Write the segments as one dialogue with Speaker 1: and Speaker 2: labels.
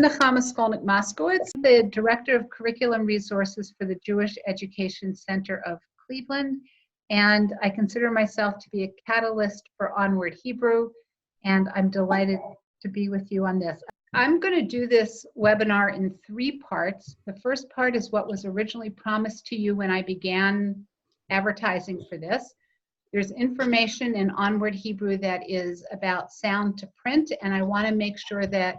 Speaker 1: Nechama Skolnick-Moskowitz, the Director of Curriculum Resources for the Jewish Education Center of Cleveland, and I consider myself to be a catalyst for Onward Hebrew, and I'm delighted to be with you on this. I'm going to do this webinar in 3 parts. The first part is what was originally promised to you when I began advertising for this. There's information in Onward Hebrew that is about sound to print, and I want to make sure that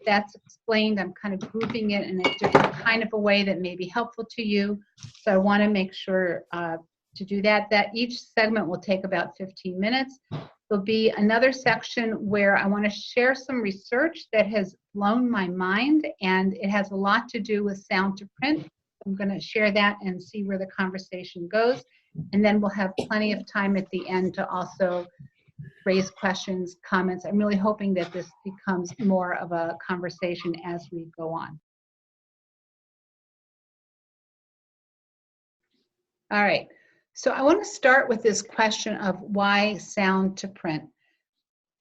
Speaker 1: that's explained. I'm kind of grouping it in a different kind of a way that may be helpful to you. So I want to make sure to do that. That each segment will take about 15 minutes. There'll be another section where I want to share some research that has blown my mind, and it has a lot to do with sound to print. I'm going to share that and see where the conversation goes. And then we'll have plenty of time at the end to also raise questions, comments. I'm really hoping that this becomes more of a conversation as we go on. All right, so I want to start with this question of why sound to print.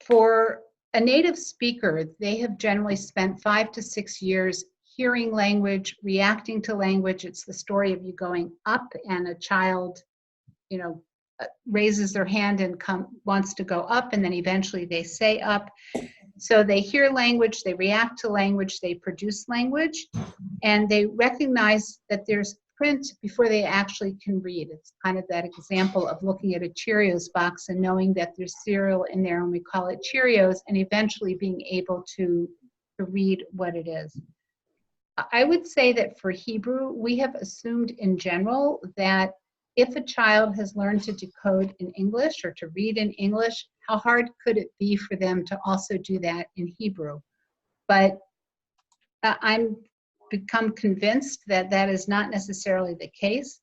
Speaker 1: For a native speaker, they have generally spent 5 to 6 years hearing language, reacting to language. It's the story of you going up and a child, raises their hand and wants to go up, and then eventually they say up. So they hear language, they react to language, they produce language, and they recognize that there's print before they actually can read. It's kind of that example of looking at a Cheerios box and knowing that there's cereal in there and we call it Cheerios, and eventually being able to read what it is. I would say that for Hebrew, we have assumed in general that if a child has learned to decode in English or to read in English, how hard could it be for them to also do that in Hebrew? But I'm become convinced that that is not necessarily the case.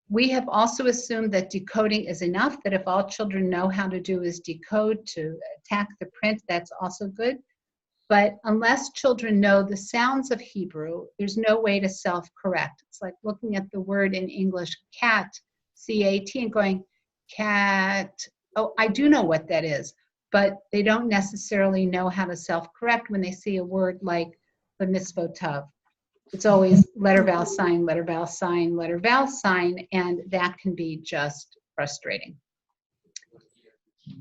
Speaker 1: We have also assumed that decoding is enough, that if all children know how to do is decode to attack the print, that's also good. But unless children know the sounds of Hebrew, there's no way to self-correct. It's like looking at the word in English, cat, C-A-T, and going, cat, oh, I do know what that is, but they don't necessarily know how to self-correct when they see a word like the misvotav. It's always letter, vowel, sign, letter, vowel, sign, letter, vowel, sign, and that can be just frustrating.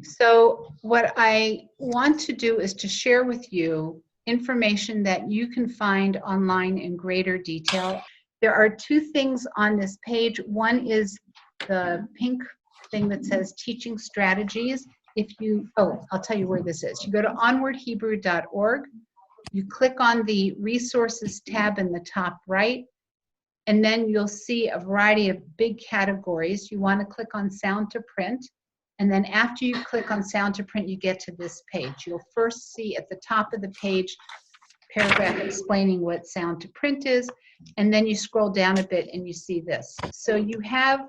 Speaker 1: So what I want to do is to share with you information that you can find online in greater detail. There are 2 things on this page. One is the pink thing that says Teaching Strategies. I'll tell you where this is. You go to onwardhebrew.org. You click on the Resources tab in the top right, and then you'll see a variety of big categories. You want to click on Sound to Print, and then after you click on Sound to Print, you get to this page. You'll first see at the top of the page a paragraph explaining what Sound to Print is, and then you scroll down a bit and you see this. So you have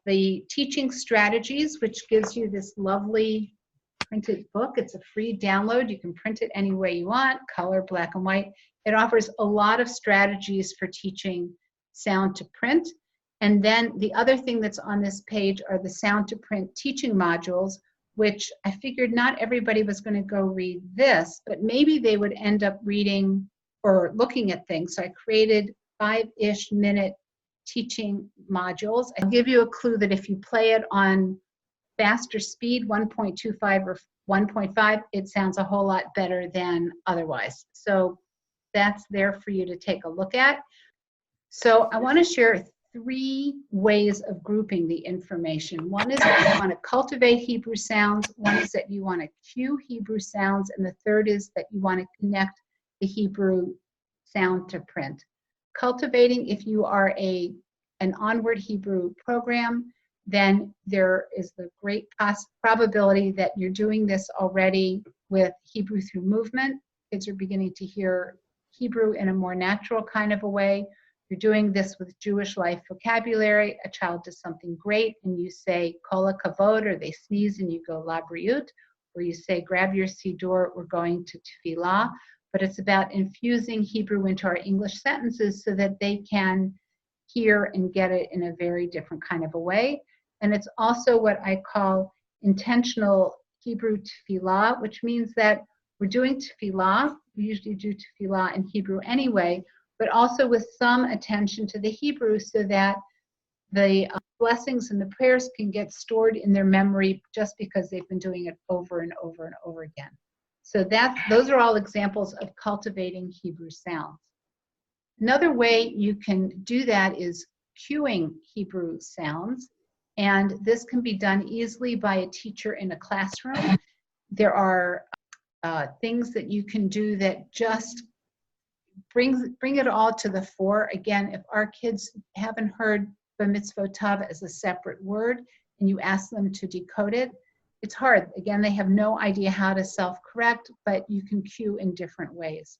Speaker 1: the Teaching Strategies, which gives you this lovely printed book. It's a free download. You can print it any way you want, color, black and white. It offers a lot of strategies for teaching sound to print. And then the other thing that's on this page are the sound to print teaching modules, which I figured not everybody was going to go read this, but maybe they would end up reading or looking at things. So I created 5-ish minute teaching modules. I'll give you a clue that if you play it on faster speed, 1.25 or 1.5, it sounds a whole lot better than otherwise. So that's there for you to take a look at. So I want to share 3 ways of grouping the information. One is that you want to cultivate Hebrew sounds, one is that you want to cue Hebrew sounds, and the third is that you want to connect the Hebrew sound to print. Cultivating, if you are an Onward Hebrew program, then there is the great probability that you're doing this already with Hebrew through movement. Kids are beginning to hear Hebrew in a more natural kind of a way. You're doing this with Jewish life vocabulary. A child does something great and you say kol hakavod, or they sneeze and you go la briut, or you say grab your siddur, we're going to tefillah. But it's about infusing Hebrew into our English sentences so that they can hear and get it in a very different kind of a way. And it's also what I call intentional Hebrew tefillah, which means that We're doing tefillah. We usually do tefillah in Hebrew anyway, but also with some attention to the Hebrew so that the blessings and the prayers can get stored in their memory just because they've been doing it over and over and over again. So those are all examples of cultivating Hebrew sounds. Another way you can do that is cuing Hebrew sounds, and this can be done easily by a teacher in a classroom. There are things that you can do that just bring it all to the fore. Again, if our kids haven't heard b'mitzvot tav as a separate word and you ask them to decode it, it's hard. Again, they have no idea how to self-correct, but you can cue in different ways.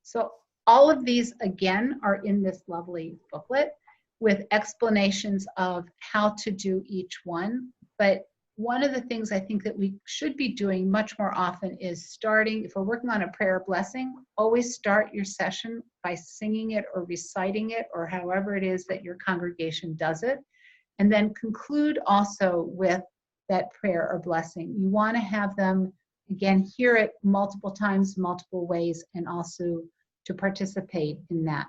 Speaker 1: So all of these, again, are in this lovely booklet with explanations of how to do each one. But one of the things I think that we should be doing much more often is starting, if we're working on a prayer blessing, always start your session by singing it or reciting it or however it is that your congregation does it. And then conclude also with that prayer or blessing. You want to have them, again, hear it multiple times, multiple ways, and also to participate in that.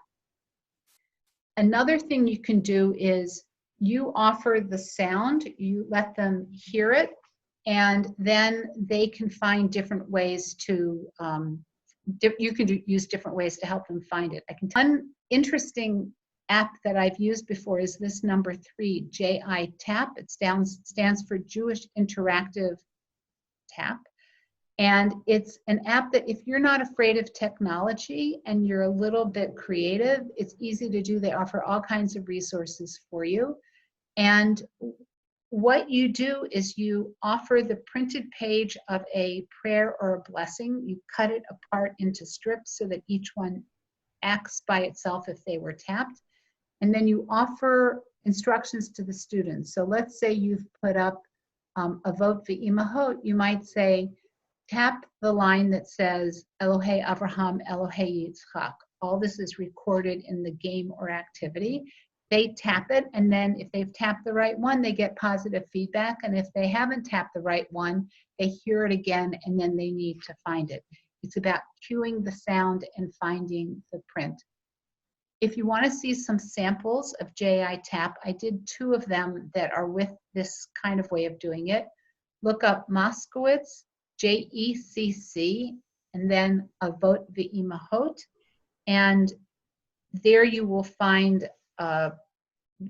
Speaker 1: Another thing you can do is you offer the sound, you let them hear it, and then they can find different ways to, you can use different ways to help them find it. One interesting app that I've used before is this number 3, JI Tap. It stands for Jewish Interactive Tap. And it's an app that if you're not afraid of technology and you're a little bit creative, it's easy to do. They offer all kinds of resources for you. And what you do is you offer the printed page of a prayer or a blessing. You cut it apart into strips so that each one acts by itself if they were tapped. And then you offer instructions to the students. So let's say you've put up a vote v'imahot. You might say, tap the line that says Elohei Avraham, Elohei Yitzchak. All this is recorded in the game or activity. They tap it, and then if they've tapped the right one, they get positive feedback. And if they haven't tapped the right one, they hear it again, and then they need to find it. It's about cueing the sound and finding the print. If you want to see some samples of JI Tap, I did 2 of them that are with this kind of way of doing it. Look up Moskowitz, JECC, and then a vote v'imahot, and there you will find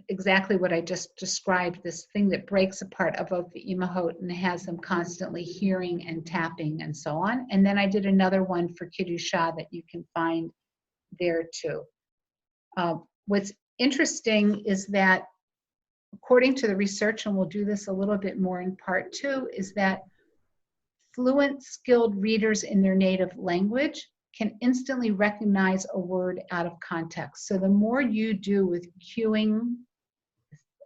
Speaker 1: exactly what I just described, this thing that breaks apart a vote v'imahot and has them constantly hearing and tapping and so on. And then I did another one for Kiddusha that you can find there too. What's interesting is that according to the research, and we'll do this a little bit more in part 2, is that fluent, skilled readers in their native language can instantly recognize a word out of context. So the more you do with cueing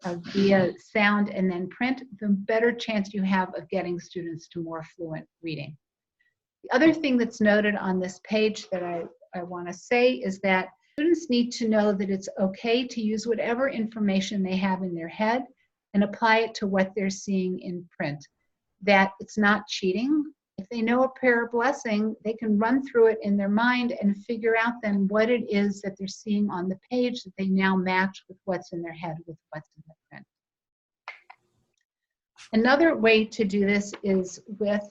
Speaker 1: via sound and then print, the better chance you have of getting students to more fluent reading. The other thing that's noted on this page that I want to say is that students need to know that it's okay to use whatever information they have in their head and apply it to what they're seeing in print. That it's not cheating. If they know a prayer or blessing, they can run through it in their mind and figure out then what it is that they're seeing on the page that they now match with what's in their head, with what's in the print. Another way to do this is with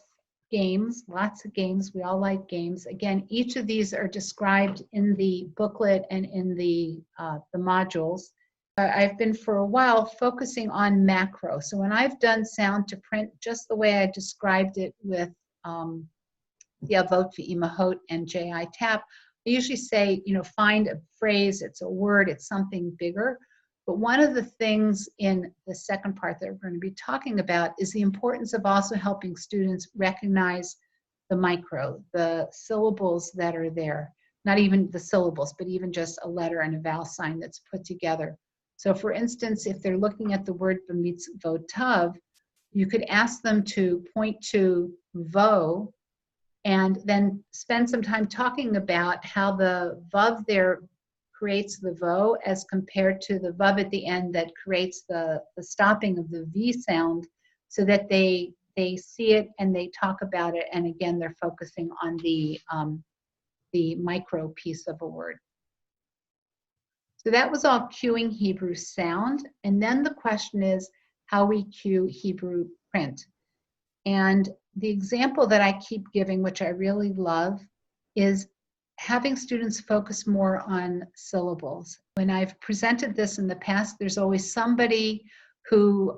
Speaker 1: games, lots of games. We all like games. Again, each of these are described in the booklet and in the modules. I've been for a while focusing on macro. So when I've done sound to print, just the way I described it with vote v'imahot and JI Tap, I usually say, find a phrase, it's a word, it's something bigger. But one of the things in the second part that we're going to be talking about is the importance of also helping students recognize the micro, the syllables that are there. Not even the syllables, but even just a letter and a vowel sign that's put together. So for instance, if they're looking at the word b'mitzvot tav, you could ask them to point to vo and then spend some time talking about how the vav there creates the vo as compared to the vav at the end that creates the stopping of the V sound, so that they they see it and they talk about it, and again, they're focusing on the micro piece of a word. So that was all cueing Hebrew sound, and then the question is how we cue Hebrew print. And the example that I keep giving, which I really love, is having students focus more on syllables. When I've presented this in the past, there's always somebody who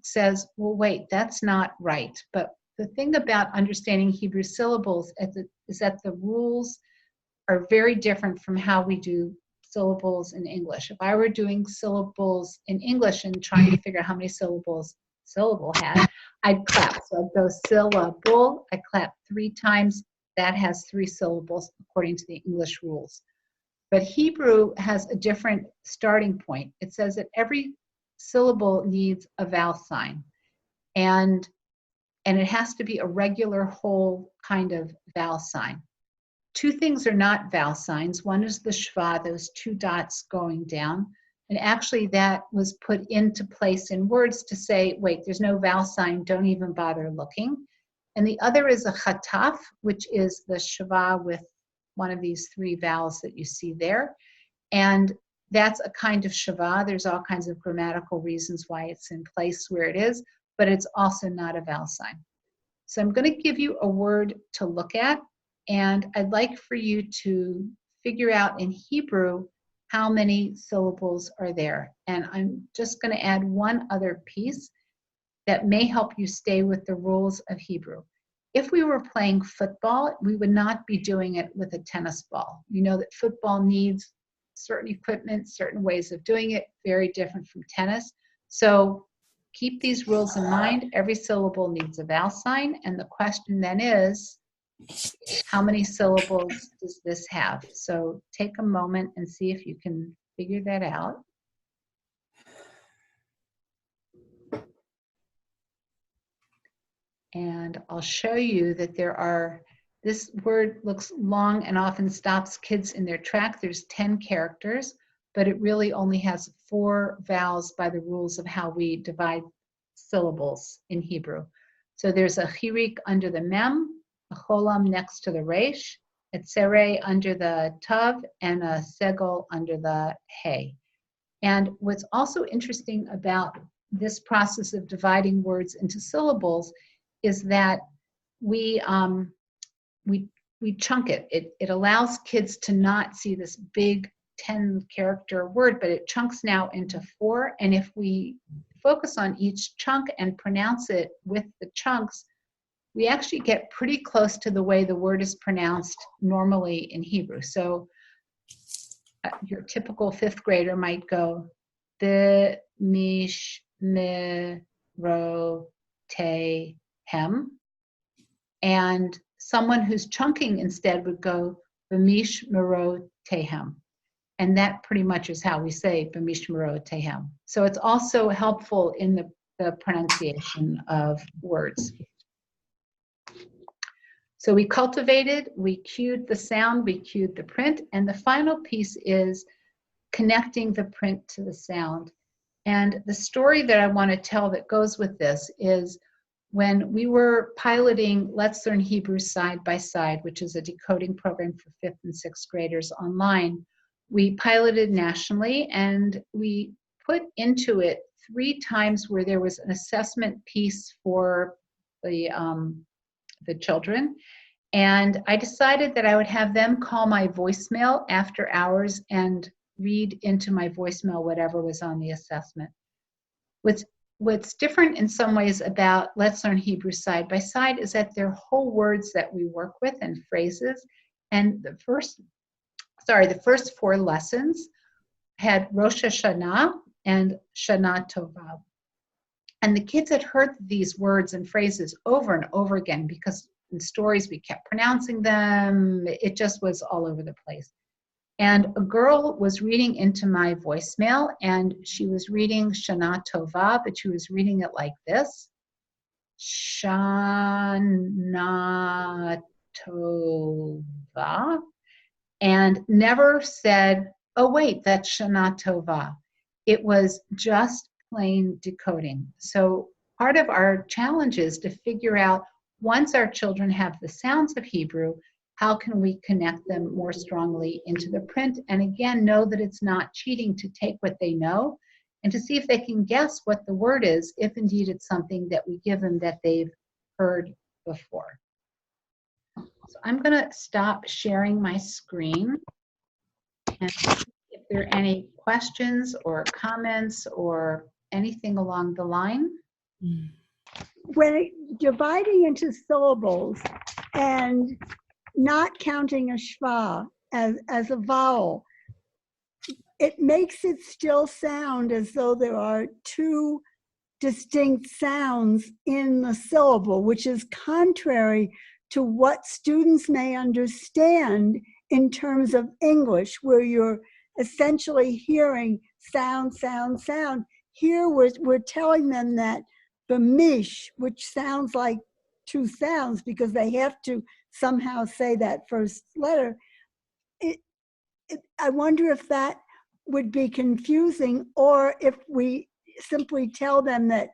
Speaker 1: says, well, wait, that's not right. But the thing about understanding Hebrew syllables is that the rules are very different from how we do syllables in English. If I were doing syllables in English and trying to figure out how many syllables syllable had, I'd clap. So I'd go syllable, I clap 3 times. That has 3 syllables according to the English rules. But Hebrew has a different starting point. It says that every syllable needs a vowel sign. And it has to be a regular whole kind of vowel sign. 2 things are not vowel signs. One is the shva, those 2 dots going down. And actually that was put into place in words to say, wait, there's no vowel sign, don't even bother looking. And the other is a chataf, which is the shva with one of these 3 vowels that you see there. And that's a kind of shva. There's all kinds of grammatical reasons why it's in place where it is, but it's also not a vowel sign. So I'm going to give you a word to look at, and I'd like for you to figure out in Hebrew how many syllables are there. And I'm just going to add one other piece that may help you stay with the rules of Hebrew. If we were playing football, we would not be doing it with a tennis ball. You know that football needs certain equipment, certain ways of doing it, very different from tennis. So keep these rules in mind. Every syllable needs a vowel sign, and the question then is, how many syllables does this have? So take a moment and see if you can figure that out. And I'll show you that this word looks long and often stops kids in their track. There's 10 characters, but it really only has 4 vowels by the rules of how we divide syllables in Hebrew. So there's a chirik under the mem, a cholam next to the resh, a tzere under the tav, and a segol under the hey. And what's also interesting about this process of dividing words into syllables is that we chunk it. It allows kids to not see this big 10-character word, but it chunks now into 4. And if we focus on each chunk and pronounce it with the chunks, we actually get pretty close to the way the word is pronounced normally in Hebrew. So your typical 5th grader might go, the mish me ro te hem. And someone who's chunking instead would go b'mish mero tehem. And that pretty much is how we say b'mish mero tehem. So it's also helpful in the pronunciation of words. So we cultivated, we cued the sound, we cued the print, and the final piece is connecting the print to the sound. And the story that I want to tell that goes with this is when we were piloting Let's Learn Hebrew Side by Side, which is a decoding program for 5th and 6th graders online, we piloted nationally, and we put into it 3 times where there was an assessment piece for the children. And I decided that I would have them call my voicemail after hours and read into my voicemail whatever was on the assessment. What's different in some ways about Let's Learn Hebrew Side by Side is that they're whole words that we work with and phrases. And the first 4 lessons had Rosh Hashanah and Shana Tova. And the kids had heard these words and phrases over and over again because in stories we kept pronouncing them. It just was all over the place. And a girl was reading into my voicemail, and she was reading Shana Tova, but she was reading it like this. Shana Tova. And never said, oh wait, that's Shana Tova. It was just plain decoding. So part of our challenge is to figure out, once our children have the sounds of Hebrew, how can we connect them more strongly into the print? And again, know that it's not cheating to take what they know and to see if they can guess what the word is, if indeed it's something that we give them that they've heard before. So I'm going to stop sharing my screen and if there are any questions or comments or anything along the line.
Speaker 2: When dividing into syllables and not counting a schwa as a vowel, it makes it still sound as though there are two distinct sounds in the syllable, which is contrary to what students may understand in terms of English, where you're essentially hearing sound, sound, sound. Here we're telling them that the mish, which sounds like two sounds because they have to somehow say that first letter, I wonder if that would be confusing, or if we simply tell them that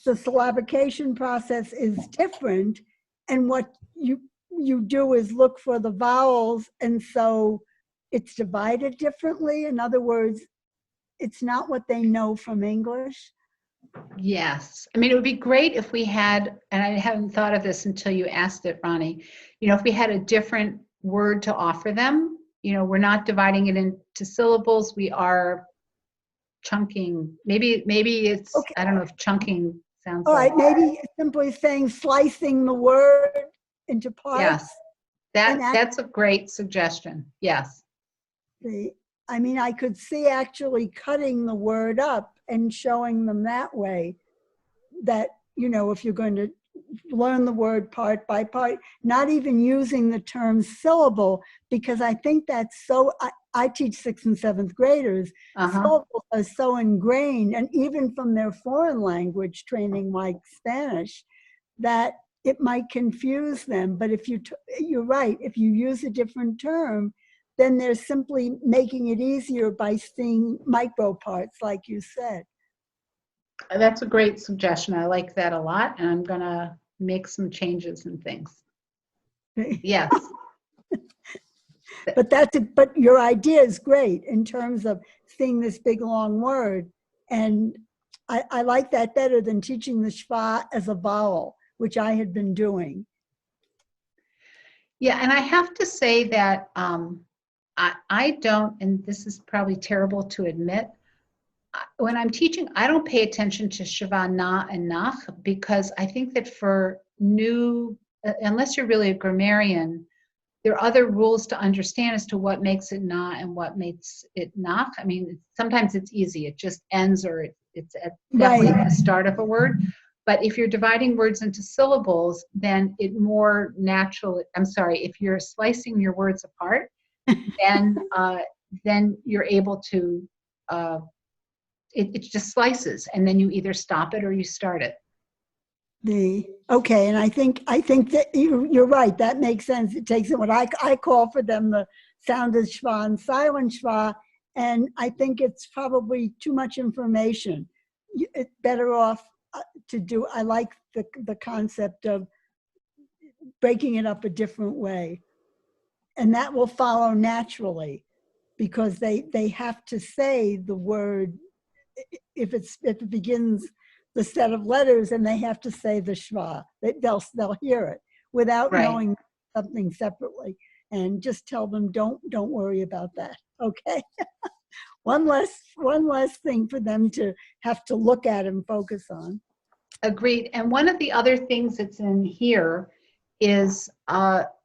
Speaker 2: the syllabication process is different and what you do is look for the vowels, and so it's divided differently. In other words, it's not what they know from English.
Speaker 1: Yes. I mean, it would be great if we had, and I haven't thought of this until you asked it, Ronnie, if we had a different word to offer them. We're not dividing it into syllables. We are chunking. Maybe it's, okay. I don't know if chunking sounds
Speaker 2: all
Speaker 1: like.
Speaker 2: All right, maybe simply saying slicing the word into parts.
Speaker 1: Yes, that's a great suggestion. Yes.
Speaker 2: I mean, I could see actually cutting the word up and showing them that way, that, if you're going to learn the word part by part, not even using the term syllable, because I think that's so, I teach 6th and 7th graders, syllables are so ingrained, and even from their foreign language training like Spanish, that it might confuse them. But if you're right, if you use a different term, then they're simply making it easier by seeing micro parts, like you said.
Speaker 1: That's a great suggestion. I like that a lot, and I'm going to make some changes and things. Yes.
Speaker 2: But your idea is great in terms of seeing this big long word, and I like that better than teaching the schwa as a vowel, which I had been doing.
Speaker 1: Yeah, and I have to say that I don't, and this is probably terrible to admit, when I'm teaching, I don't pay attention to Shava, Na, and Nach, because I think that for new, unless you're really a grammarian, there are other rules to understand as to what makes it Na and what makes it Nach. I mean, sometimes it's easy. It just ends, or it's definitely the start of a word. But if you're dividing words into syllables, then it more naturally, if you're slicing your words apart, then you're able to, it just slices, and then you either stop it or you start it.
Speaker 2: Okay, and I think that you're right. That makes sense. It takes it what I call for them the sounded schwa and silent schwa, and I think it's probably too much information. It's better off to do. I like the concept of breaking it up a different way, and that will follow naturally, because they have to say the word if it begins the set of letters, and they have to say the schwa. They'll hear it without knowing something separately, and just tell them don't worry about that. Okay. one less thing for them to have to look at and focus on.
Speaker 1: Agreed. And one of the other things that's in here is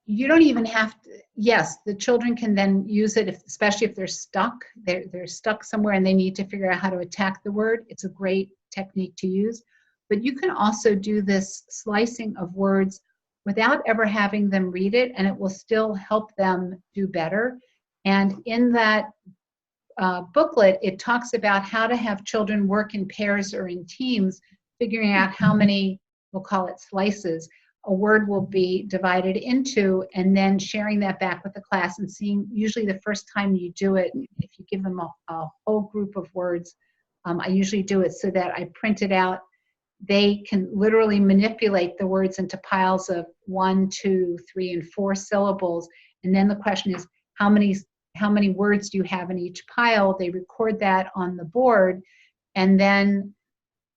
Speaker 1: you don't even have to. Yes, the children can then use it, especially if they're stuck. They're stuck somewhere and they need to figure out how to attack the word. It's a great technique to use. But you can also do this slicing of words without ever having them read it, and it will still help them do better. And in that booklet, it talks about how to have children work in pairs or in teams, figuring out how many, we'll call it slices, a word will be divided into, and then sharing that back with the class and seeing, usually the first time you do it, if you give them a whole group of words, I usually do it so that I print it out they can literally manipulate the words into piles of 1, 2, 3, and 4 syllables. And then the question is, how many words do you have in each pile? They record that on the board, and then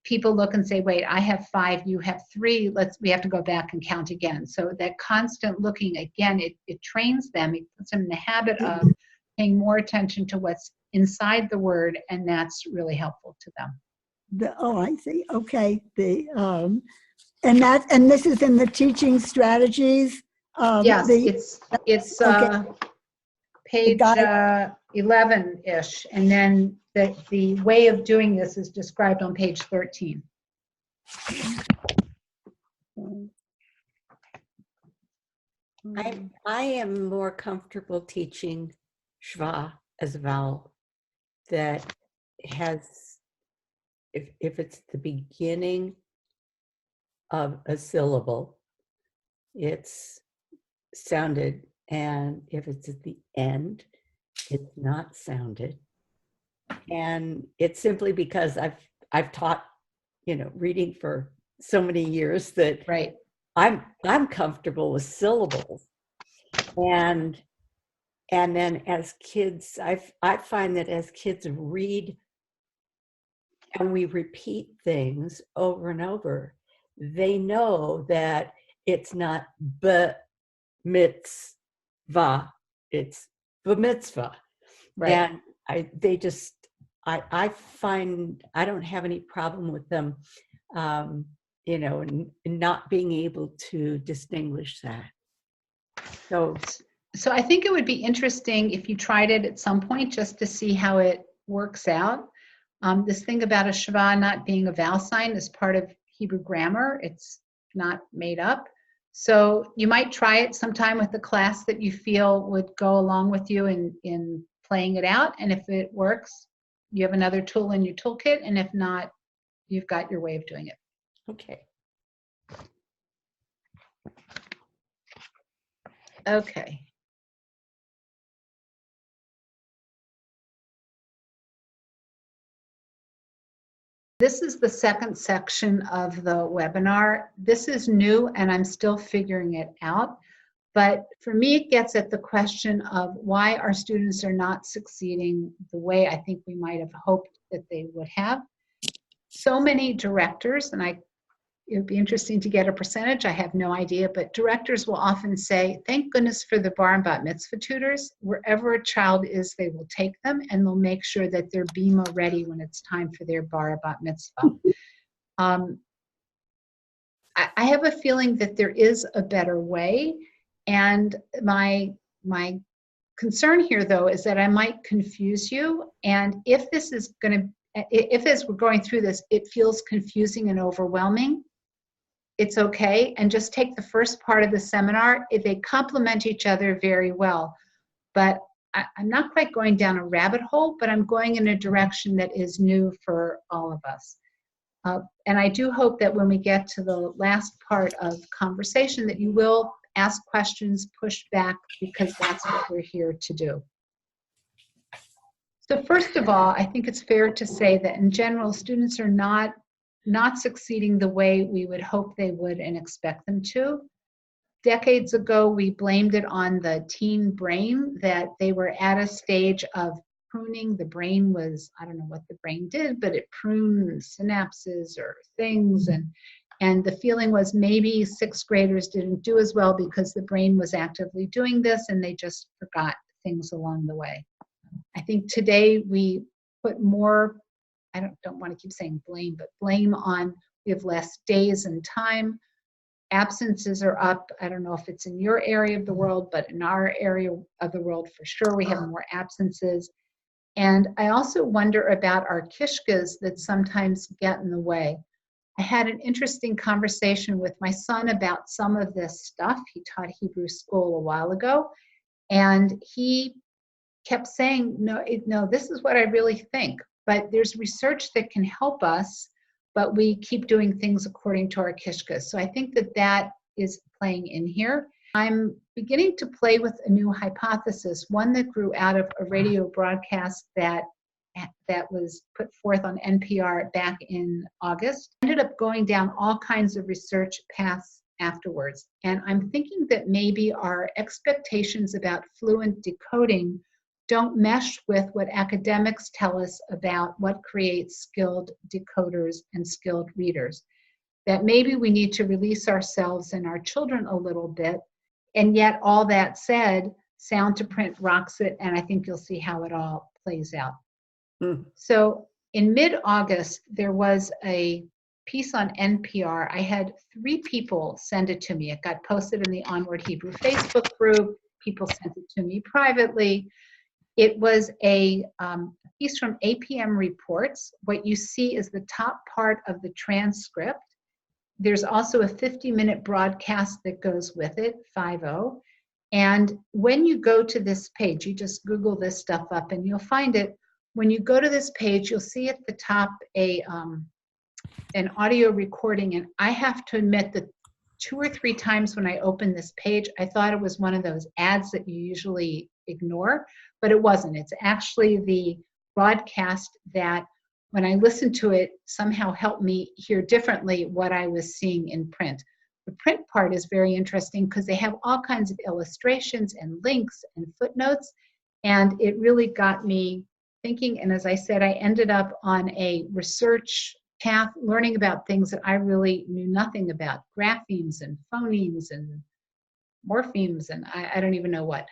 Speaker 1: people look and say, wait, I have 5, you have 3, we have to go back and count again. So that constant looking, again, it trains them, it puts them in the habit of paying more attention to what's inside the word, and that's really helpful to them.
Speaker 2: I see. Okay. And this is in the teaching strategies.
Speaker 1: Yes, it's
Speaker 2: okay.
Speaker 1: page 11-ish, and then the way of doing this is described on page 13.
Speaker 3: I am more comfortable teaching schwa as a vowel that has, if it's the beginning of a syllable, it's sounded, and if it's at the end, it's not sounded. And it's simply because I've taught, reading for so many years that
Speaker 1: right.
Speaker 3: I'm comfortable with syllables. And then as kids, I find that as kids read and we repeat things over and over, they know that it's not b-mitzvah, it's b-mitzvah.
Speaker 1: Right.
Speaker 3: And I find I don't have any problem with them, not being able to distinguish that.
Speaker 1: So I think it would be interesting if you tried it at some point just to see how it works out. This thing about a schwa not being a vowel sign is part of Hebrew grammar. It's not made up. So you might try it sometime with the class that you feel would go along with you in playing it out. And if it works, you have another tool in your toolkit. And if not, you've got your way of doing it.
Speaker 3: Okay.
Speaker 1: Okay. This is the second section of the webinar. This is new and I'm still figuring it out. But for me, it gets at the question of why our students are not succeeding the way I think we might have hoped that they would have. So many directors, and it would be interesting to get a percentage, I have no idea, but directors will often say, thank goodness for the bar and bat mitzvah tutors. Wherever a child is, they will take them and they'll make sure that they're bima ready when it's time for their bar and bat mitzvah. I have a feeling that there is a better way, and my concern here, though, is that I might confuse you, and if this is if as we're going through this, it feels confusing and overwhelming, it's okay, and just take the first part of the seminar. They complement each other very well, but I'm not quite going down a rabbit hole, but I'm going in a direction that is new for all of us. And I do hope that when we get to the last part of conversation that you will ask questions, push back, because that's what we're here to do. So first of all, I think it's fair to say that in general, students are not succeeding the way we would hope they would and expect them to. Decades ago, we blamed it on the teen brain, that they were at a stage of pruning. The brain was, I don't know what the brain did, but it pruned synapses or things. And the feeling was maybe sixth graders didn't do as well because the brain was actively doing this and they just forgot things along the way. I think today we put more, I don't want to keep saying blame, but blame on, we have less days and time. Absences are up. I don't know if it's in your area of the world, but in our area of the world, for sure, we have more absences. And I also wonder about our kishkas that sometimes get in the way. I had an interesting conversation with my son about some of this stuff. He taught Hebrew school a while ago, and he kept saying, no, this is what I really think. But there's research that can help us, but we keep doing things according to our kishkas. So I think that is playing in here. I'm beginning to play with a new hypothesis, one that grew out of a radio broadcast that that was put forth on NPR back in August. Ended up going down all kinds of research paths afterwards. And I'm thinking that maybe our expectations about fluent decoding don't mesh with what academics tell us about what creates skilled decoders and skilled readers. That maybe we need to release ourselves and our children a little bit. And yet, all that said, sound to print rocks it, and I think you'll see how it all plays out. So in mid-August, there was a piece on NPR. I had 3 people send it to me. It got posted in the Onward Hebrew Facebook group. People sent it to me privately. It was a piece from APM Reports. What you see is the top part of the transcript. There's also a 50-minute broadcast that goes with it, 5-0. And when you go to this page, you just Google this stuff up and you'll find it. When you go to this page, you'll see at the top an audio recording. And I have to admit that 2 or 3 times when I opened this page, I thought it was one of those ads that you usually ignore, but it wasn't. It's actually the broadcast that, when I listened to it, somehow helped me hear differently what I was seeing in print. The print part is very interesting because they have all kinds of illustrations and links and footnotes, and it really got me thinking. And as I said, I ended up on a research path learning about things that I really knew nothing about, graphemes and phonemes and morphemes and I don't even know what.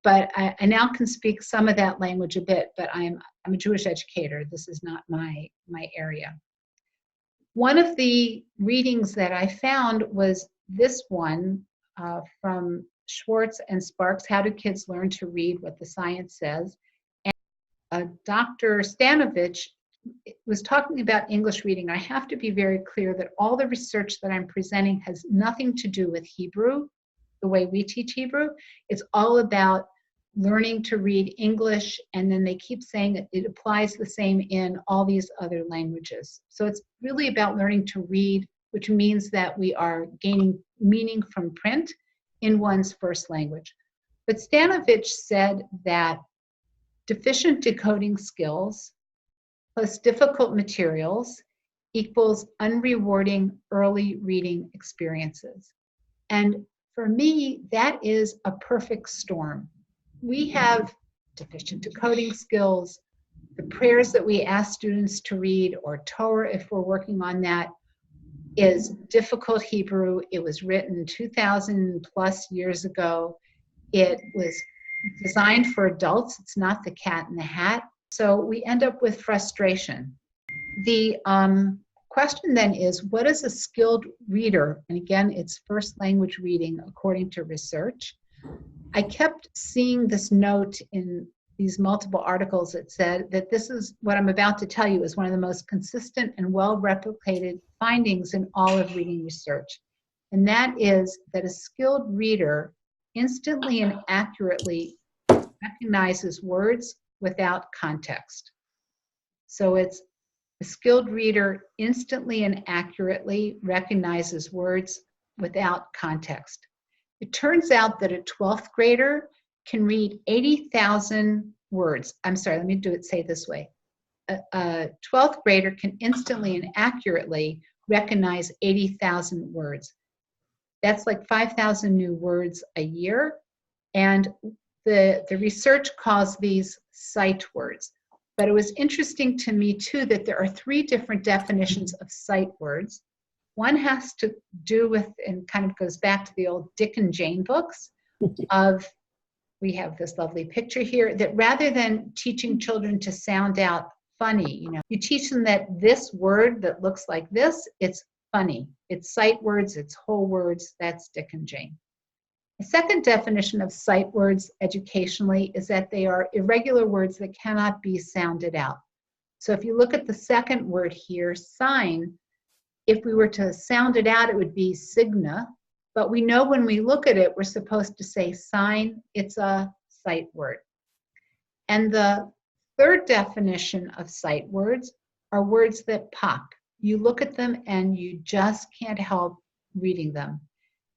Speaker 1: But I now can speak some of that language a bit, but I'm a Jewish educator. This is not my area. One of the readings that I found was this one from Schwartz and Sparks, How Do Kids Learn to Read What the Science Says? And Dr. Stanovich was talking about English reading. I have to be very clear that all the research that I'm presenting has nothing to do with Hebrew, the way we teach Hebrew. It's all about learning to read English, and then they keep saying that it applies the same in all these other languages. So it's really about learning to read, which means that we are gaining meaning from print in one's first language. But Stanovich said that deficient decoding skills plus difficult materials equals unrewarding early reading experiences. And for me, that is a perfect storm. We have deficient decoding skills. The prayers that we ask students to read, or Torah if we're working on that, is difficult Hebrew. It was written 2,000 plus years ago. It was designed for adults. It's not the cat in the hat. So we end up with frustration. The question then is, what is a skilled reader? And again, it's first language reading according to research. I kept seeing this note in these multiple articles that said that this is what I'm about to tell you is one of the most consistent and well-replicated findings in all of reading research. And that is that a skilled reader instantly and accurately recognizes words without context. So it's a skilled reader instantly and accurately recognizes words without context. It turns out that a 12th grader can read 80,000 words. I'm sorry, let me say it this way. A 12th grader can instantly and accurately recognize 80,000 words. That's like 5,000 new words a year. And the research calls these sight words. But it was interesting to me, too, that there are 3 different definitions of sight words. One has to do with, and kind of goes back to the old Dick and Jane books of, we have this lovely picture here, that rather than teaching children to sound out funny, you teach them that this word that looks like this, it's funny. It's sight words, it's whole words, that's Dick and Jane. The second definition of sight words educationally is that they are irregular words that cannot be sounded out. So if you look at the second word here, sign, if we were to sound it out, it would be signa, but we know when we look at it, we're supposed to say sign, it's a sight word. And the third definition of sight words are words that pop. You look at them and you just can't help reading them.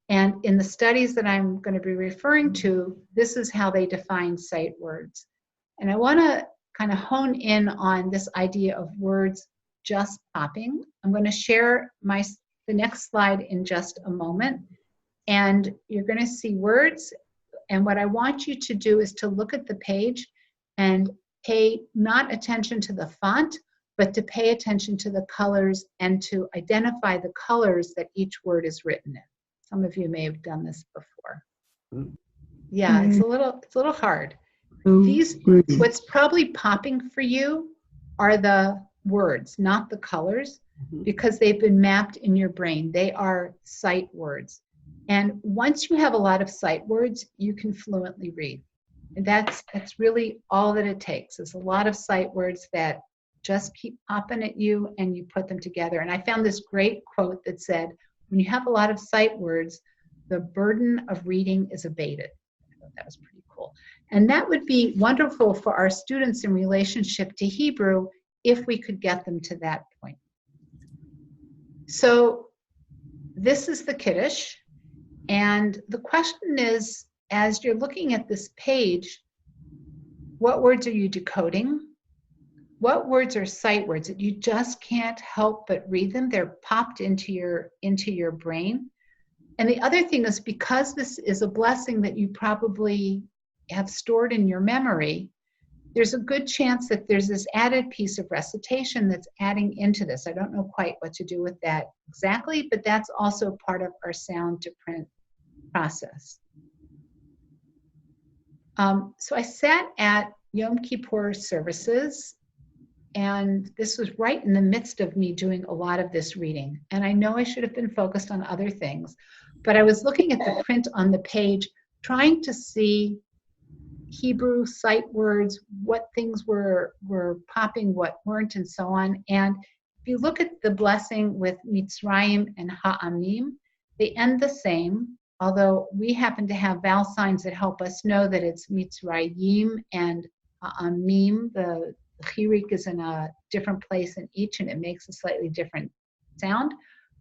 Speaker 1: And in the studies that I'm going to be referring to, this is how they define sight words. And I want to kind of hone in on this idea of words just popping. I'm going to share the next slide in just a moment, and you're going to see words. And what I want you to do is to look at the page and pay not attention to the font, but to pay attention to the colors and to identify the colors that each word is written in. Some of you may have done this before. Yeah, it's a little hard. What's probably popping for you are the words, not the colors, because they've been mapped in your brain. They are sight words. And once you have a lot of sight words, you can fluently read. And that's really all that it takes, is a lot of sight words that just keep popping at you and you put them together. And I found this great quote that said, when you have a lot of sight words, the burden of reading is abated. I thought that was pretty cool. And that would be wonderful for our students in relationship to Hebrew if we could get them to that point. So this is the Kiddush. And the question is, as you're looking at this page, what words are you decoding? What words are sight words that you just can't help but read them? They're popped into your brain. And the other thing is, because this is a blessing that you probably have stored in your memory, there's a good chance that there's this added piece of recitation that's adding into this. I don't know quite what to do with that exactly, but that's also part of our sound to print process. So I sat at Yom Kippur services, and this was right in the midst of me doing a lot of this reading. And I know I should have been focused on other things, but I was looking at the print on the page, trying to see Hebrew sight words, what things were popping, what weren't, and so on. And if you look at the blessing with Mitzrayim and Ha'amim, they end the same, although we happen to have vowel signs that help us know that it's Mitzrayim and Ha'amim. The chirik is in a different place in each, and it makes a slightly different sound,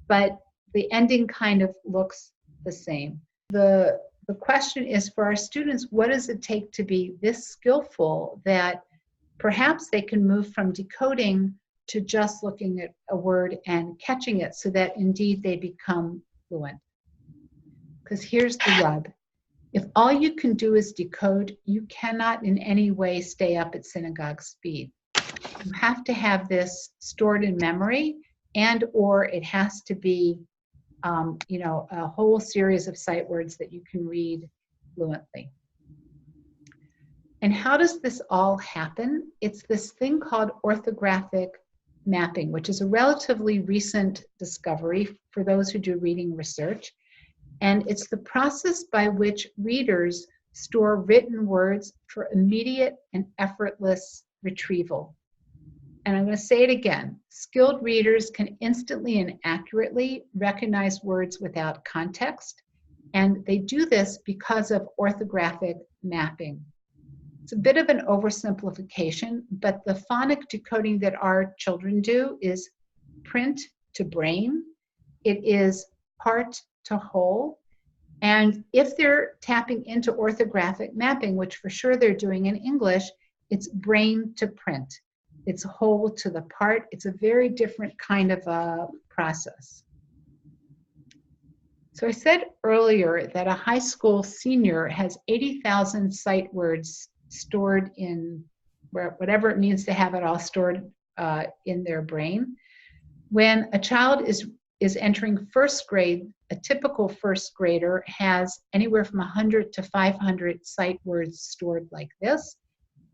Speaker 1: but the ending kind of looks the same. The question is, for our students, what does it take to be this skillful that perhaps they can move from decoding to just looking at a word and catching it, so that indeed they become fluent? Because here's the rub. If all you can do is decode, you cannot in any way stay up at synagogue speed. You have to have this stored in memory, and or it has to be a whole series of sight words that you can read fluently. And how does this all happen? It's this thing called orthographic mapping, which is a relatively recent discovery for those who do reading research. And it's the process by which readers store written words for immediate and effortless retrieval. And I'm going to say it again. Skilled readers can instantly and accurately recognize words without context. And they do this because of orthographic mapping. It's a bit of an oversimplification, but the phonic decoding that our children do is print to brain. It is part to whole. And if they're tapping into orthographic mapping, which for sure they're doing in English, it's brain to print. It's whole to the part. It's a very different kind of a process. So I said earlier that a high school senior has 80,000 sight words stored in whatever it means to have it all stored in their brain. When a child is entering first grade, a typical first grader has anywhere from 100 to 500 sight words stored like this.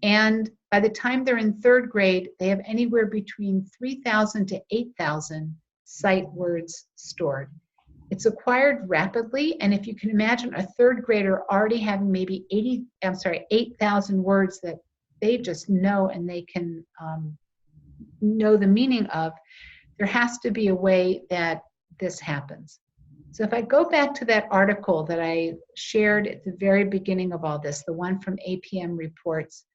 Speaker 1: And by the time they're in third grade, they have anywhere between 3,000 to 8,000 sight words stored. It's acquired rapidly, and if you can imagine a third grader already having maybe 8,000 words that they just know and they can know the meaning of, there has to be a way that this happens. So if I go back to that article that I shared at the very beginning of all this, the one from APM Reports,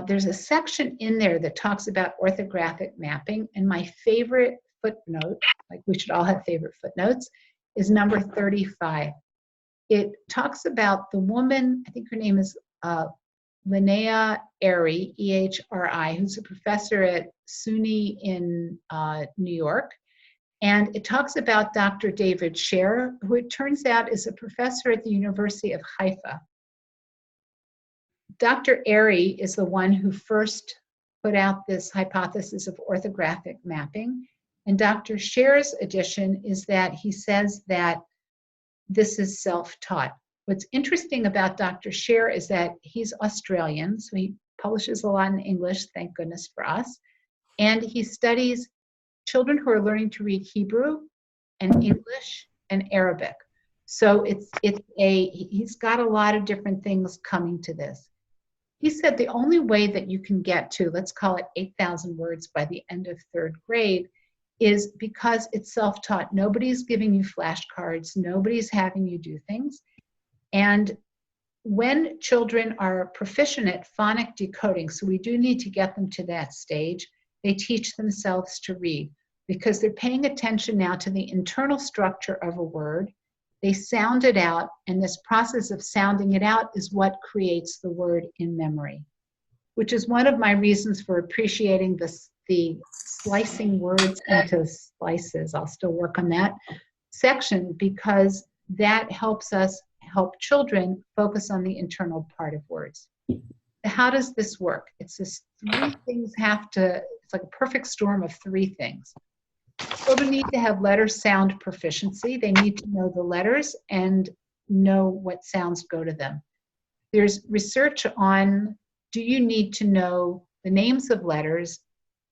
Speaker 1: there's a section in there that talks about orthographic mapping, and my favorite footnote, like we should all have favorite footnotes, is number 35. It talks about the woman, I think her name is Linnea Ehri, E-H-R-I, who's a professor at SUNY in New York. And it talks about Dr. David Scher, who it turns out is a professor at the University of Haifa. Dr. Ehri is the one who first put out this hypothesis of orthographic mapping. And Dr. Scher's addition is that he says that this is self-taught. What's interesting about Dr. Scher is that he's Australian, so he publishes a lot in English, thank goodness for us. And he studies children who are learning to read Hebrew and English and Arabic. So he's got a lot of different things coming to this. He said the only way that you can get to, let's call it 8,000 words by the end of 3rd grade, is because it's self-taught. Nobody's giving you flashcards. Nobody's having you do things. And when children are proficient at phonic decoding, so we do need to get them to that stage, they teach themselves to read because they're paying attention now to the internal structure of a word. They sound it out, and this process of sounding it out is what creates the word in memory, which is one of my reasons for appreciating the slicing words into slices. I'll still work on that section because that helps us help children focus on the internal part of words. How does this work? It's this 3 things it's like a perfect storm of 3 things. Children need to have letter sound proficiency. They need to know the letters and know what sounds go to them. There's research on, do you need to know the names of letters,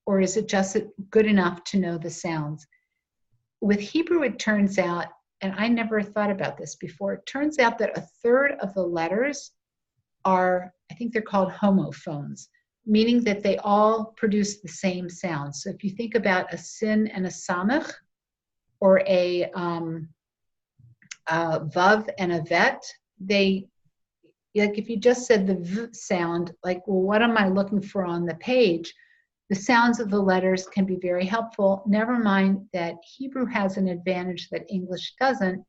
Speaker 1: or is it just good enough to know the sounds? With Hebrew, it turns out, and I never thought about this before, it turns out that 1/3 of the letters are, I think they're called homophones, meaning that they all produce the same sound. So if you think about a sin and a samach, or a vav and a vet, like if you just said the v sound, like, well, what am I looking for on the page? The sounds of the letters can be very helpful. Never mind that Hebrew has an advantage that English doesn't,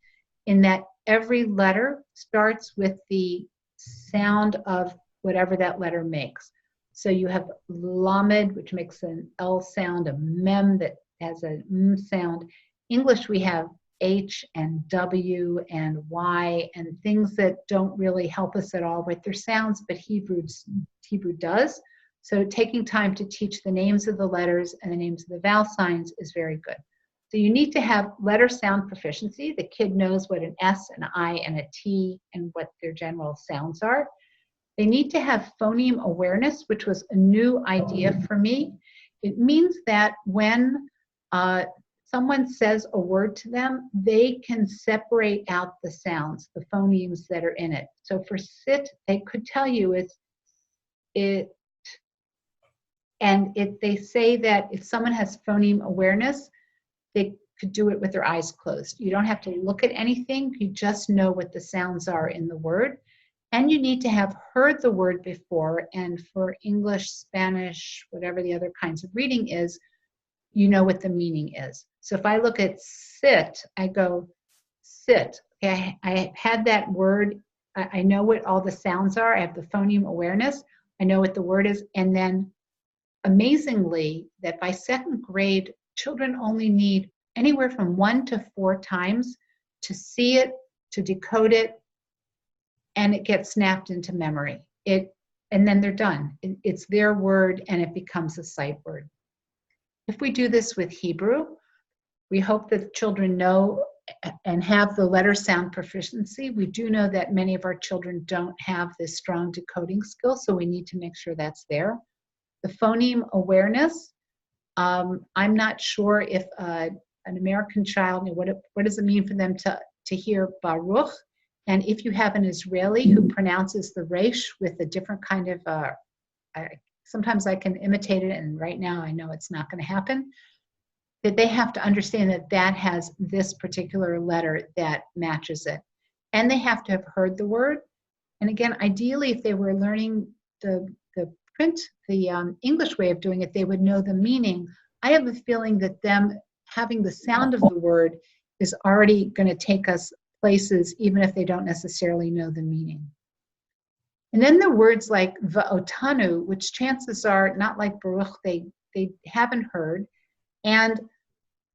Speaker 1: in that every letter starts with the sound of whatever that letter makes. So you have lamed, which makes an L sound, a mem that has a m sound. English, we have H and W and Y and things that don't really help us at all with their sounds, but Hebrew does. So taking time to teach the names of the letters and the names of the vowel signs is very good. So you need to have letter sound proficiency. The kid knows what an S, an I, and a T, and what their general sounds are. They need to have phoneme awareness, which was a new idea for me. It means that when someone says a word to them, they can separate out the sounds, the phonemes that are in it. So for sit, they could tell you it's it, and they say that if someone has phoneme awareness, they could do it with their eyes closed. You don't have to look at anything, you just know what the sounds are in the word. And you need to have heard the word before, and for English, Spanish, whatever the other kinds of reading is, you know what the meaning is. So if I look at sit, I go, sit. Okay, I had that word, I know what all the sounds are, I have the phoneme awareness, I know what the word is, and then amazingly, that by 2nd grade, children only need anywhere from 1 to 4 times to see it, to decode it, and it gets snapped into memory. And then they're done. It's their word, and it becomes a sight word. If we do this with Hebrew, we hope that children know and have the letter sound proficiency. We do know that many of our children don't have this strong decoding skill, so we need to make sure that's there. The phoneme awareness, I'm not sure if an American child, what does it mean for them to hear Baruch? And if you have an Israeli who pronounces the resh with a different kind of, sometimes I can imitate it, and right now I know it's not going to happen, that they have to understand that that has this particular letter that matches it. And they have to have heard the word. And again, ideally, if they were learning the English way of doing it, they would know the meaning. I have a feeling that them having the sound of the word is already going to take us places, even if they don't necessarily know the meaning. And then the words like va'otanu, which chances are not like Baruch, they haven't heard. And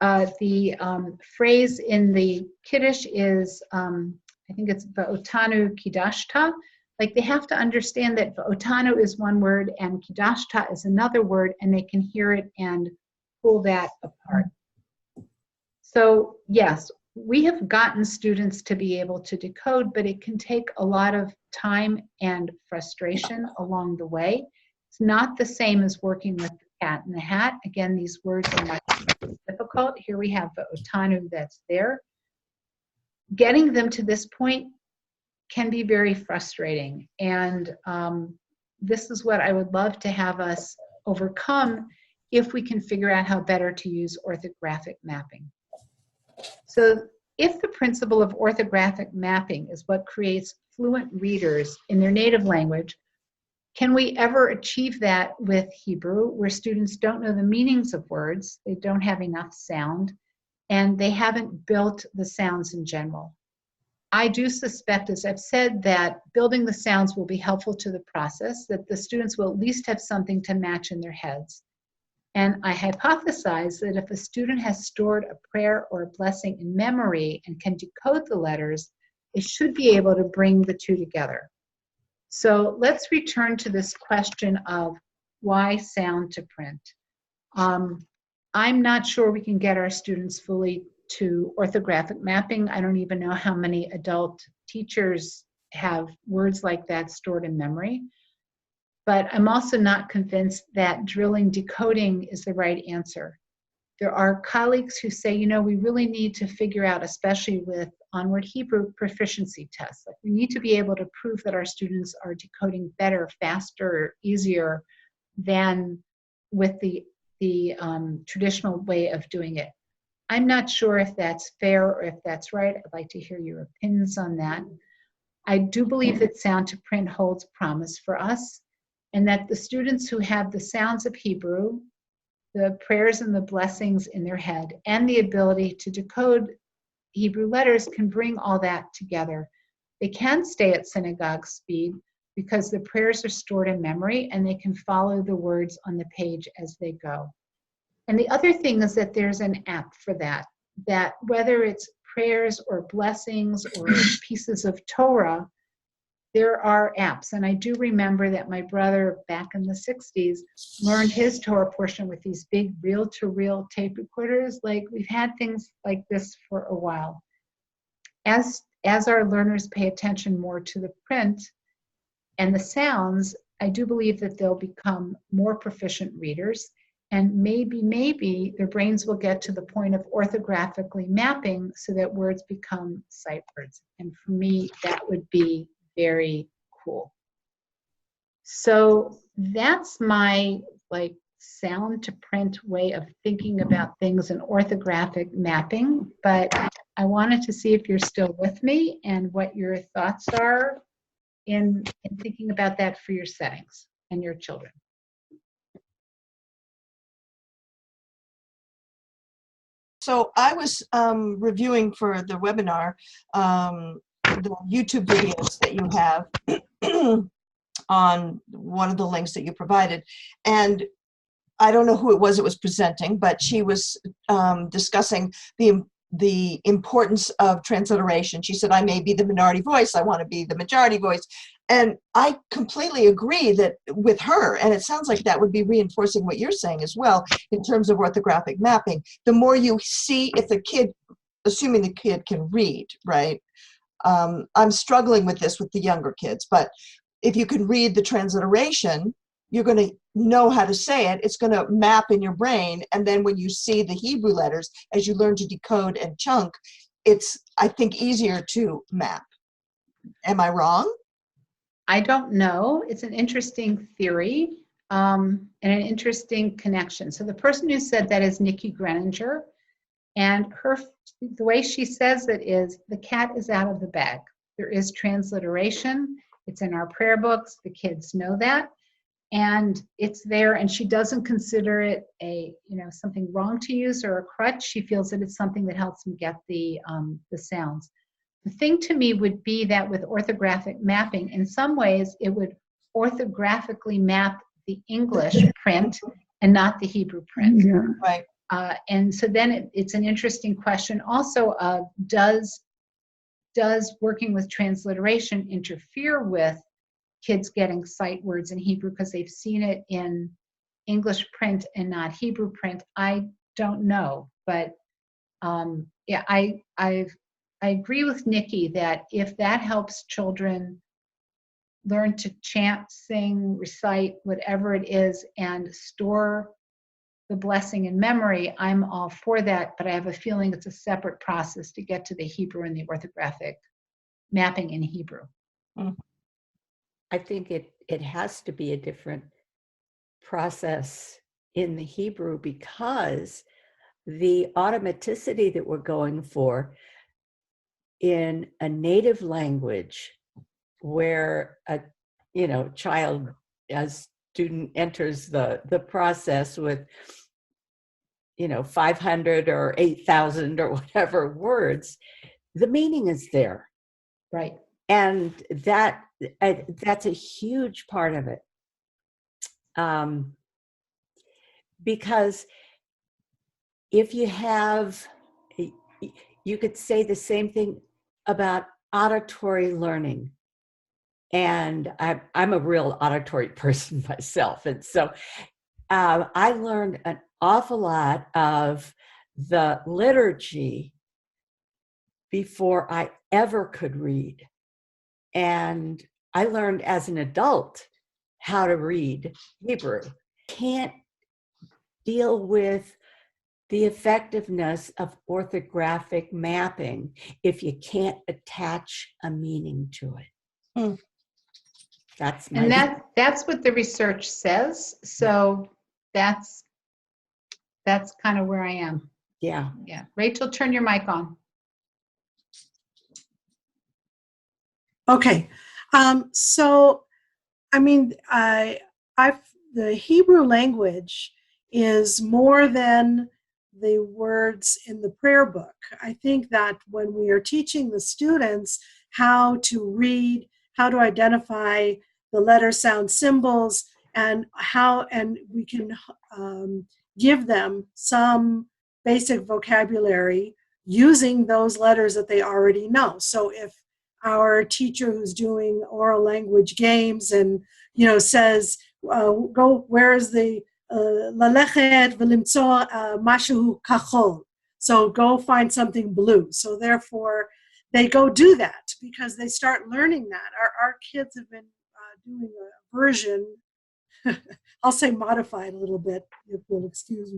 Speaker 1: the phrase in the Kiddush is, I think it's va'otanu kidashta. Like, they have to understand that va'otanu is one word and kidashta is another word, and they can hear it and pull that apart. So yes, we have gotten students to be able to decode, but it can take a lot of time and frustration along the way. It's not the same as working with the cat in the hat. Again, these words are much difficult. Here we have the otanu that's there. Getting them to this point can be very frustrating. And this is what I would love to have us overcome if we can figure out how better to use orthographic mapping. So if the principle of orthographic mapping is what creates fluent readers in their native language, can we ever achieve that with Hebrew, where students don't know the meanings of words, they don't have enough sound, and they haven't built the sounds in general? I do suspect, as I've said, that building the sounds will be helpful to the process, that the students will at least have something to match in their heads. And I hypothesize that if a student has stored a prayer or a blessing in memory and can decode the letters, they should be able to bring the two together. So let's return to this question of why sound to print. I'm not sure we can get our students fully to orthographic mapping. I don't even know how many adult teachers have words like that stored in memory. But I'm also not convinced that drilling decoding is the right answer. There are colleagues who say, you know, we really need to figure out, especially with OnwardHebrew proficiency tests, like we need to be able to prove that our students are decoding better, faster, easier than with the traditional way of doing it. I'm not sure if that's fair or if that's right. I'd like to hear your opinions on that. I do believe that sound to print holds promise for us, and that the students who have the sounds of Hebrew, the prayers and the blessings in their head, and the ability to decode Hebrew letters can bring all that together. They can stay at synagogue speed because the prayers are stored in memory and they can follow the words on the page as they go. And the other thing is that there's an app for that, that whether it's prayers or blessings or pieces of Torah, there are apps. And I do remember that my brother back in the 60s learned his Torah portion with these big reel-to-reel tape recorders. Like, we've had things like this for a while. As our learners pay attention more to the print and the sounds, I do believe that they'll become more proficient readers. And maybe their brains will get to the point of orthographically mapping so that words become sight words. And for me, that would be very cool. So that's my sound to print way of thinking about things in orthographic mapping. But I wanted to see if you're still with me and what your thoughts are in thinking about that for your settings and your children.
Speaker 4: So I was reviewing for the webinar the YouTube videos that you have on one of the links that you provided. And I don't know who it was presenting, but she was discussing the importance of transliteration. She said, I may be the minority voice, I want to be the majority voice. And I completely agree that with her, and it sounds like that would be reinforcing what you're saying as well in terms of orthographic mapping. The more you see if the kid, assuming the kid can read, right? I'm struggling with this with the younger kids, but if you can read the transliteration, you're going to know how to say it. It's going to map in your brain. And then when you see the Hebrew letters, as you learn to decode and chunk, it's, I think, easier to map. Am I wrong?
Speaker 1: I don't know. It's an interesting theory and an interesting connection. So the person who said that is Nikki Greninger, and the way she says it is, the cat is out of the bag. There is transliteration. It's in our prayer books. The kids know that. And it's there, and she doesn't consider it something wrong to use or a crutch. She feels that it's something that helps them get the sounds. The thing to me would be that with orthographic mapping, in some ways, it would orthographically map the English print and not the Hebrew print.
Speaker 2: Yeah.
Speaker 4: Right.
Speaker 1: And so then it's an interesting question also of does working with transliteration interfere with kids getting sight words in Hebrew because they've seen it in English print and not Hebrew print? I don't know, but yeah, I agree with Nikki that if that helps children learn to chant, sing, recite, whatever it is, and store the blessing in memory, I'm all for that, but I have a feeling it's a separate process to get to the Hebrew and the orthographic mapping in Hebrew.
Speaker 3: I think it has to be a different process in the Hebrew because the automaticity that we're going for in a native language where a child, as student enters the process with 500 or 8,000 or whatever words, the meaning is there.
Speaker 1: Right.
Speaker 3: And that's a huge part of it. Because if you could say the same thing about auditory learning. And I'm a real auditory person myself. And so I learned an awful lot of the liturgy before I ever could read. And I learned as an adult how to read Hebrew. Can't deal with the effectiveness of orthographic mapping if you can't attach a meaning to it. That's my
Speaker 1: that's what the research says. So that's kind of where I am.
Speaker 3: Yeah.
Speaker 1: Yeah. Rachel, turn your mic on.
Speaker 5: Okay. So, I mean, the Hebrew language is more than the words in the prayer book. I think that when we are teaching the students how to read, how to identify the letter sound symbols, and we can give them some basic vocabulary using those letters that they already know. So if our teacher who's doing oral language games and says, go, where is the lalechet v'limtso mashu kachol, so go find something blue. So therefore they go do that because they start learning that. Our kids have been doing a version, I'll say modified a little bit, if you'll excuse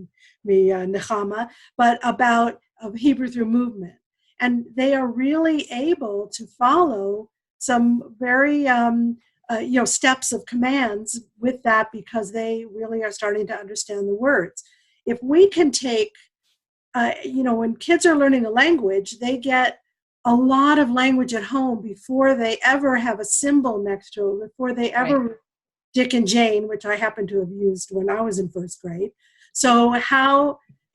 Speaker 5: me, Nechama, but about Hebrew through movement. And they are really able to follow some very, steps of commands with that because they really are starting to understand the words. If we can take, when kids are learning a language, they get a lot of language at home before they ever have a symbol next to it, before they ever
Speaker 1: Right.
Speaker 5: Dick and Jane, which I happen to have used when I was in first grade. So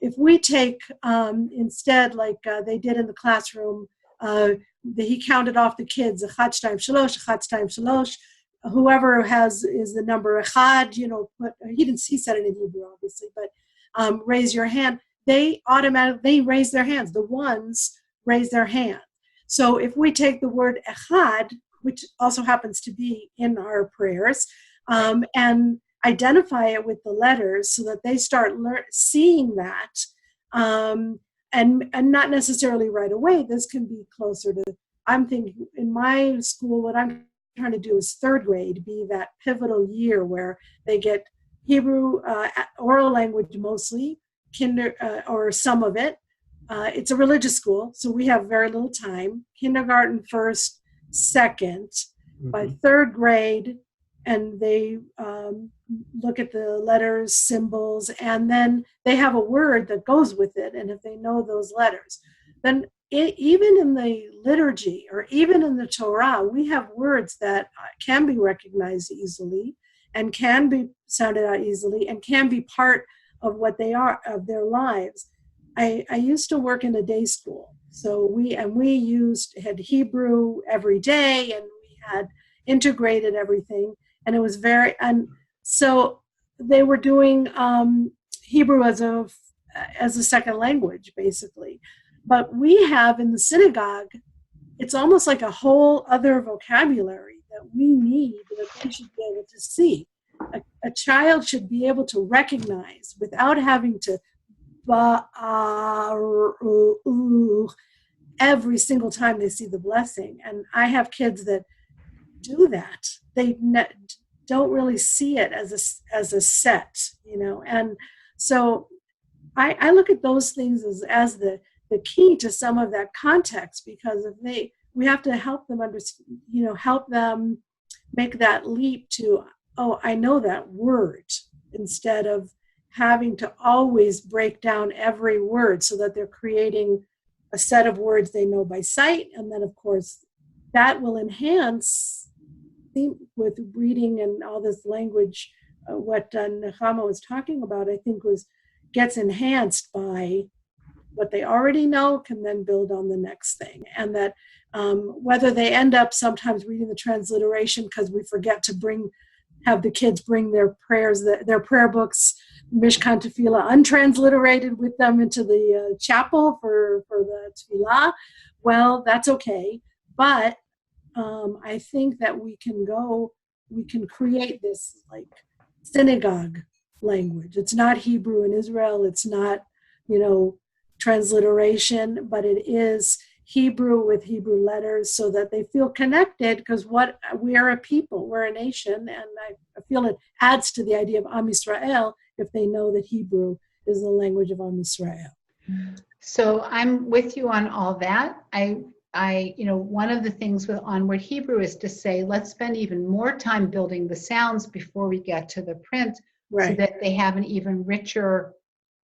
Speaker 5: if we take instead, like they did in the classroom, he counted off the kids, echad, shtayim, shalosh, echad, shtayim, shalosh. Whoever is the number echad, he said it in Hebrew, obviously, but raise your hand. They automatically raise their hands. The ones raise their hand. So if we take the word echad, which also happens to be in our prayers, and identify it with the letters so that they start seeing that, and not necessarily right away. This can be closer to, I'm thinking in my school, what I'm trying to do is third grade be that pivotal year where they get Hebrew oral language mostly, or some of it. It's a religious school, so we have very little time. Kindergarten first, second. By third grade, and they look at the letters, symbols, and then they have a word that goes with it. And if they know those letters, then even in the liturgy or even in the Torah, we have words that can be recognized easily and can be sounded out easily and can be part of what they are, of their lives. I used to work in a day school, So we had Hebrew every day, and we had integrated everything, and it was and so they were doing Hebrew as a second language, basically. But we have in the synagogue, it's almost like a whole other vocabulary that we need, that they should be able to see. A child should be able to recognize without having to every single time they see the blessing. And I have kids that do that. They don't really see it as a set, and so I look at those things as the key to some of that context, because we have to help them understand, help them make that leap to, oh, I know that word, instead of having to always break down every word, so that they're creating a set of words they know by sight. And then, of course, that will enhance with reading and all this language. What Nechama was talking about, I think, gets enhanced by what they already know, can then build on the next thing. And that whether they end up sometimes reading the transliteration because we forget to have the kids bring their prayers, their prayer books, Mishkan Tefillah, untransliterated with them into the chapel for the Tefillah, well, that's okay. But I think that we can create this like synagogue language. It's not Hebrew in Israel. It's not, transliteration, but it is Hebrew with Hebrew letters, so that they feel connected, because we are a people, we're a nation, and I feel it adds to the idea of Am Yisrael if they know that Hebrew is the language of Am Yisrael.
Speaker 1: So I'm with you on all that. One of the things with Onward Hebrew is to say, let's spend even more time building the sounds before we get to the print,
Speaker 5: Right.
Speaker 1: so that they have an even richer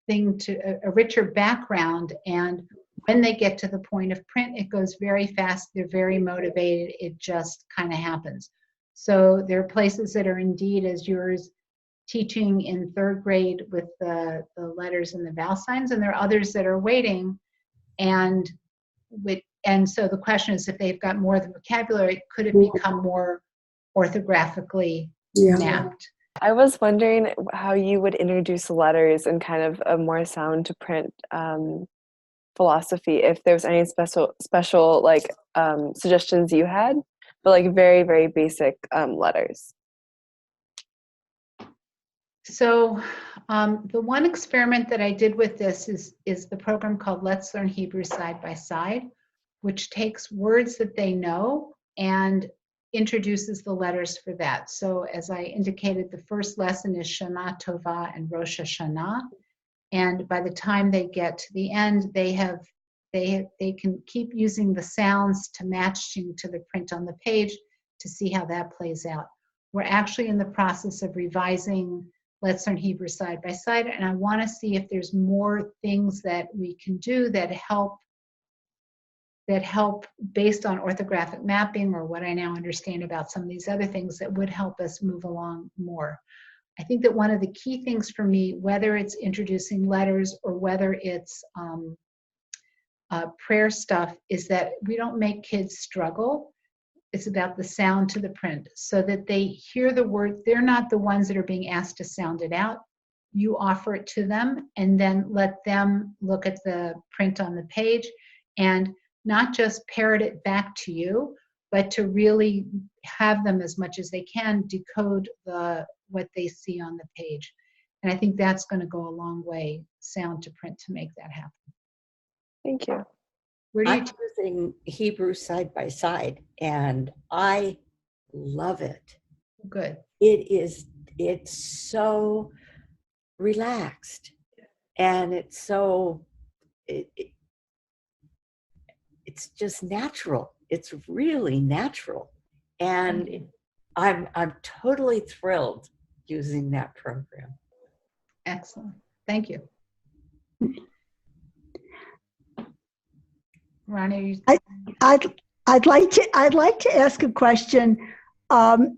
Speaker 1: a richer background. And when they get to the point of print, it goes very fast. They're very motivated. It just kind of happens. So there are places that are indeed, as yours, teaching in third grade with the letters and the vowel signs, and there are others that are waiting. And so the question is, if they've got more of the vocabulary, could it become more orthographically mapped?
Speaker 6: I was wondering how you would introduce letters and kind of a more sound to print philosophy, if there's any special like suggestions you had, but like very, very basic letters.
Speaker 1: So the one experiment that I did with this is the program called Let's Learn Hebrew Side by Side, which takes words that they know and introduces the letters for that. So as I indicated, the first lesson is Shana Tova and Rosh Hashanah. And by the time they get to the end, they can keep using the sounds to match to the print on the page to see how that plays out. We're actually in the process of revising Let's Learn Hebrew Side by Side, and I want to see if there's more things that we can do that help based on orthographic mapping, or what I now understand about some of these other things that would help us move along more. I think that one of the key things for me, whether it's introducing letters or whether it's prayer stuff, is that we don't make kids struggle. It's about the sound to the print, so that they hear the word. They're not the ones that are being asked to sound it out. You offer it to them, and then let them look at the print on the page and not just parrot it back to you, but to really have them, as much as they can, decode what they see on the page. And I think that's going to go a long way, sound to print, to make that happen.
Speaker 6: Thank you.
Speaker 1: Where do you
Speaker 3: I'm using Hebrew Side by Side, and I love it.
Speaker 1: Good.
Speaker 3: It's so relaxed, and it's just natural. It's really natural, and I'm totally thrilled using that program.
Speaker 1: Excellent. Thank you. Ronnie,
Speaker 2: I'd like to ask a question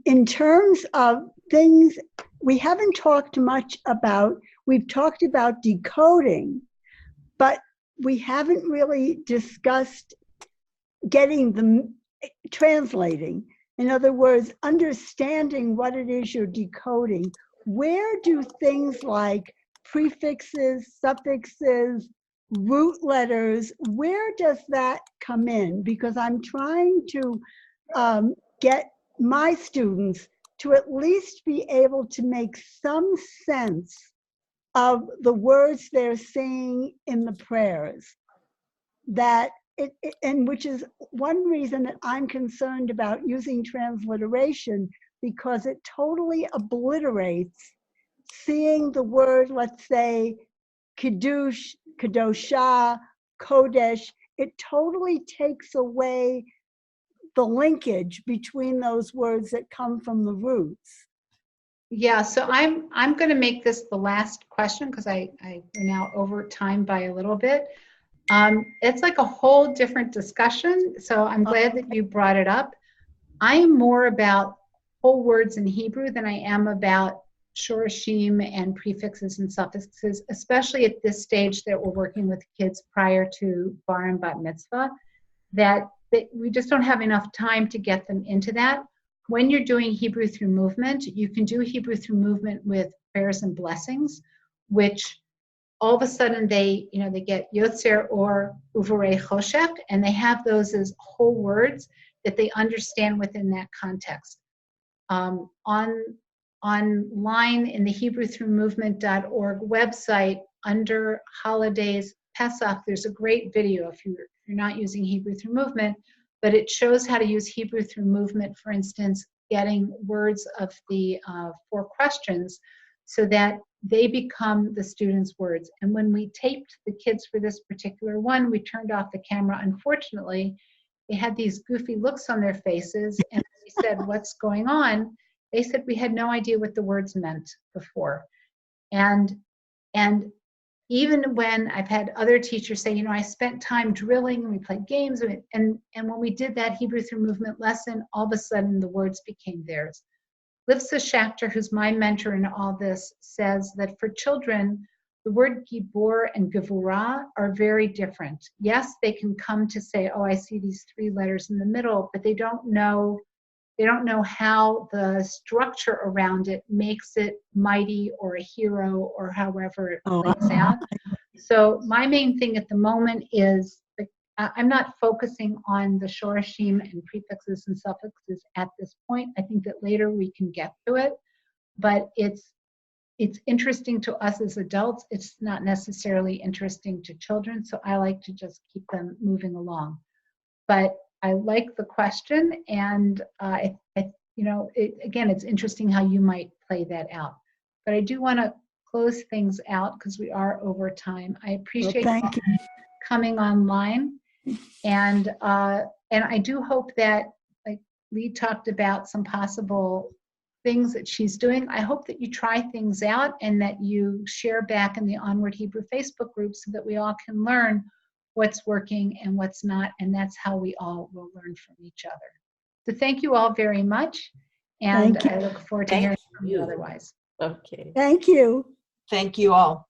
Speaker 2: in terms of things we haven't talked much about. We've talked about decoding, but we haven't really discussed getting the translating. In other words, understanding what it is you're decoding. Where do things like prefixes, suffixes, root letters, where does that come in? Because I'm trying to get my students to at least be able to make some sense of the words they're saying in the prayers. And which is one reason that I'm concerned about using transliteration, because it totally obliterates seeing the word, let's say, kiddush, kadoshah, kodesh. It totally takes away the linkage between those words that come from the roots.
Speaker 1: Yeah, so I'm going to make this the last question because we're now over time by a little bit. It's like a whole different discussion, so I'm glad that you brought it up. I am more about whole words in Hebrew than I am about shorashim and prefixes and suffixes, especially at this stage that we're working with kids prior to bar and bat mitzvah, that we just don't have enough time to get them into that. When you're doing Hebrew through movement, you can do Hebrew through movement with prayers and blessings, which all of a sudden they get Yotzer or Uvorei Choshech, and they have those as whole words that they understand within that context. Online in the HebrewThroughMovement.org website, under holidays, Pesach, there's a great video if you're not using Hebrew Through Movement, but it shows how to use Hebrew Through Movement, for instance, getting words of the 4 questions so that they become the students' words. And when we taped the kids for this particular one, we turned off the camera. Unfortunately, they had these goofy looks on their faces, and we said, "What's going on?" They said, "We had no idea what the words meant before." And even when I've had other teachers say, I spent time drilling and we played games, and when we did that Hebrew Through Movement lesson, all of a sudden the words became theirs. Lifsa Schachter, who's my mentor in all this, says that for children, the word gibor and gevurah are very different. Yes, they can come to say, "Oh, I see these 3 letters in the middle," but they don't know how the structure around it makes it mighty or a hero or however it plays out. So my main thing at the moment is I'm not focusing on the shorashim and prefixes and suffixes at this point. I think that later we can get to it, but it's interesting to us as adults. It's not necessarily interesting to children, so I like to just keep them moving along. But I like the question, and again, it's interesting how you might play that out. But I do want to close things out because we are over time. I appreciate
Speaker 2: Thank you.
Speaker 1: coming online, and I do hope that, like Lee talked about, some possible things that she's doing. I hope that you try things out and that you share back in the Onward Hebrew Facebook group so that we all can learn what's working and what's not, and that's how we all will learn from each other. So thank you all very much, and I look forward to hearing from you otherwise.
Speaker 3: Okay.
Speaker 2: Thank you.
Speaker 4: Thank you all.